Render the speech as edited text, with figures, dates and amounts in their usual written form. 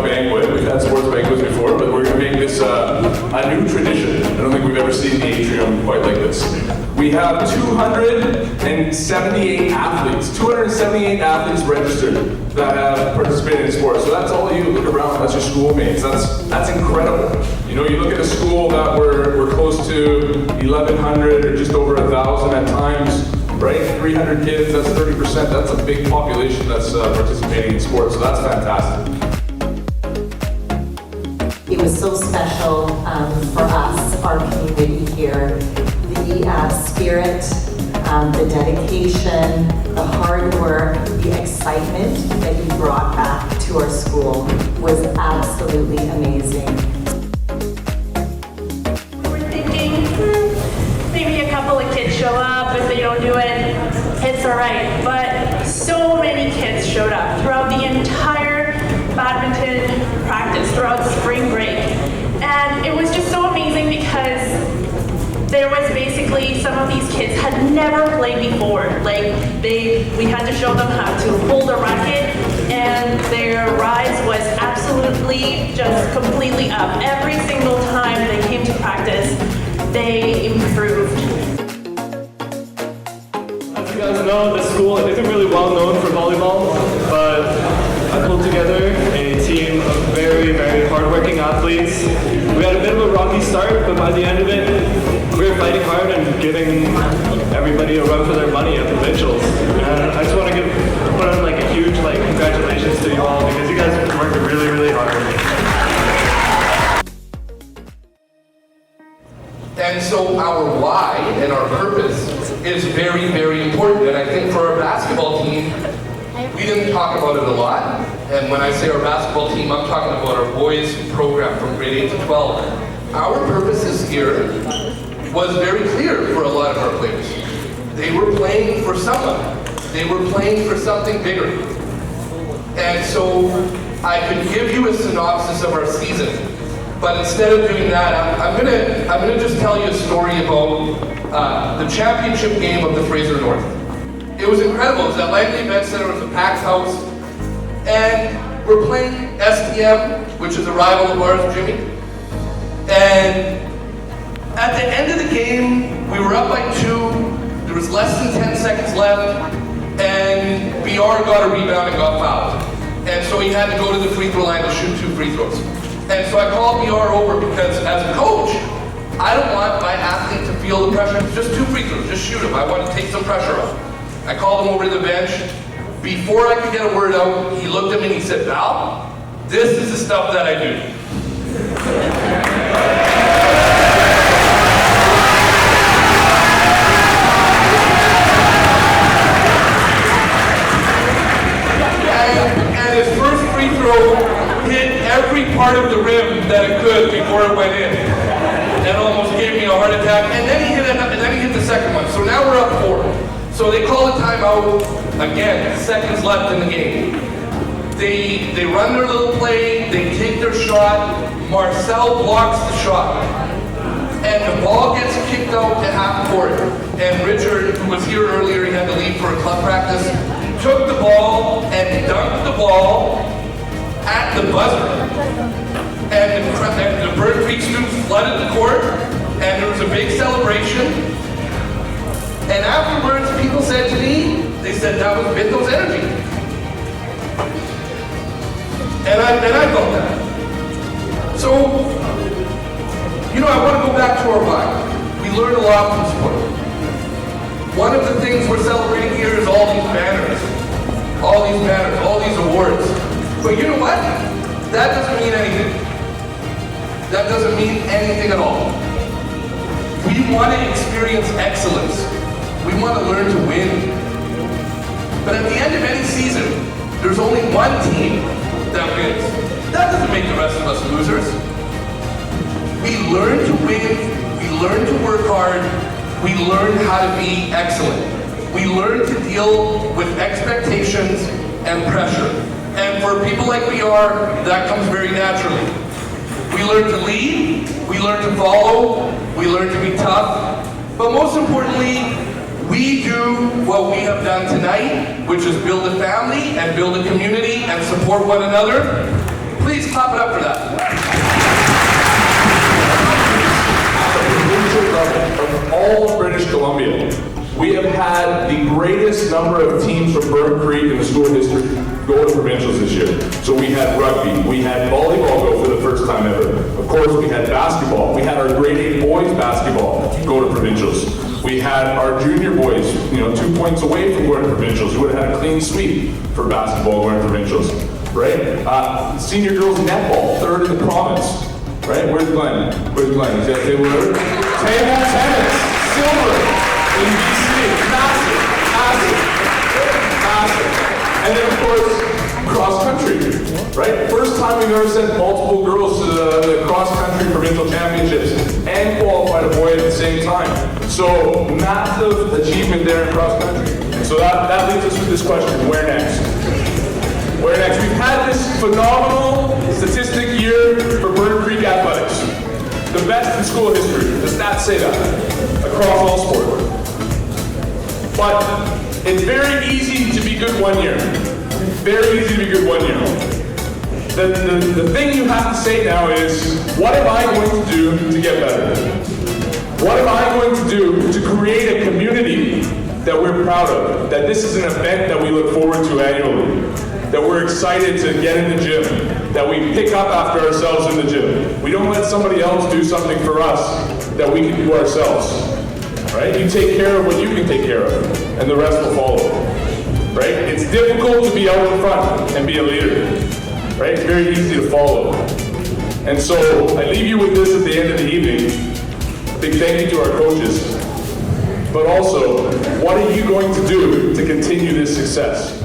Banquet. We've had sports banquets before, but we're going to make this a new tradition. I don't think we've ever seen the atrium quite like this. We have 278 athletes, 278 athletes registered that have participated in sports. So that's all you look around, that's your schoolmates. That's incredible. You know, you look at a school that we're close to 1,100 or just over 1,000 at times, right? 300 kids, that's 30%. That's a big population that's participating in sports, so that's fantastic. It was so special for us, our community here. The spirit, the dedication, the hard work, the excitement that you brought back to our school was absolutely amazing. We're thinking, maybe a couple of kids show up. If they don't do it, it's all right. But so many kids showed up throughout the entire badminton practice, throughout spring break. And it was just so amazing because there was basically, some of these kids had never played before. Like, we had to show them how to hold a racket, and their rise was absolutely just completely up. Every single time they came to practice, they improved. As you guys know, the school isn't really well known for volleyball, but I pulled together a team of very, very hardworking athletes. We had a bit of a rocky start, but by the end of it, we were fighting hard and giving everybody a run for their money at provincials. And I just want to put on like a huge congratulations to you all, because you guys worked really, really hard. And so our why and our purpose is very, very important. And I think for our basketball team, we didn't talk about it a lot. And when I say our basketball team, I'm talking about our boys program from grade 8 to 12. Our purposes here was very clear for a lot of our players. They were playing for someone. They were playing for something bigger. And so I could give you a synopsis of our season, but instead of doing that, I'm gonna just tell you a story about the championship game of the Fraser North. It was incredible. It was at Langley Event Center. It was a packed house. And we're playing STM, which is a rival of ours, Jimmy. And at the end of the game, we were up by 2. There was less than 10 seconds left. And BR got a rebound and got fouled. And so he had to go to the free throw line to shoot 2 free throws. And so I called BR over because as a coach, I don't want my athlete to feel the pressure. Just 2 free throws, just shoot him. I want to take some pressure off. I called him over to the bench. Before I could get a word out, he looked at me and he said, "Val, this is the stuff that I do." And his first free throw hit every part of the rim that it could before it went in. And almost gave me a heart attack. And then he hit the second one. So now we're up 4. So they call a timeout, again, seconds left in the game. They run their little play, they take their shot, Marcel blocks the shot. And the ball gets kicked out to half court. And Richard, who was here earlier, he had to leave for a club practice, took the ball and dunked the ball at the buzzer. And the Bird Creek students flooded the court, and there was a big celebration. And afterwards, people said to me, they said that was Bitto's energy. And I felt that. So, you know, I want to go back to our why. We learned a lot from sport. One of the things we're celebrating here is all these banners, all these awards. But you know what? That doesn't mean anything. That doesn't mean anything at all. We want to experience excellence. We want to learn to win. But at the end of any season, there's only one team that wins. That doesn't make the rest of us losers. We learn to win, we learn to work hard, we learn how to be excellent. We learn to deal with expectations and pressure. And for people like we are, that comes very naturally. We learn to lead, we learn to follow, we learn to be tough, but most importantly, we do what we have done tonight, which is build a family and build a community and support one another, Please clap it up for that. Provincial level of all of British Columbia, we have had the greatest number of teams from Burn Creek in the school history go to provincials this year. So we had rugby, we had volleyball go for the first time ever. Of course, we had basketball. We had our grade 8 boys basketball go to provincials. We had our junior boys, 2 points away from going to provincials. We would have had a clean sweep for basketball going to provincials, right? Senior girls netball, 3rd in the province, right? Where's Glenn? Where's Glenn? Is that table order? Table tennis, silver in BC, massive, massive, massive. And then of course, cross country, right? First time we've ever sent multiple girls to the cross country provincial championships and qualified a boy at the same time. So massive achievement there in cross country. So that leaves us with this question, where next? Where next? We've had this phenomenal statistic year for Burn Creek athletics. The best in school history. The stats say that across all sports. But it's very easy to be good one year. Very easy to be good one year. The thing you have to say now is, what am I going to do to get better? What am I going to do to create a community that we're proud of? That this is an event that we look forward to annually. That we're excited to get in the gym. That we pick up after ourselves in the gym. We don't let somebody else do something for us that we can do ourselves. Right? You take care of what you can take care of, and the rest will follow. Right? It's difficult to be out in front and be a leader. Right? It's very easy to follow. And so I leave you with this at the end of the evening. Big thank you to our coaches. But also, what are you going to do to continue this success?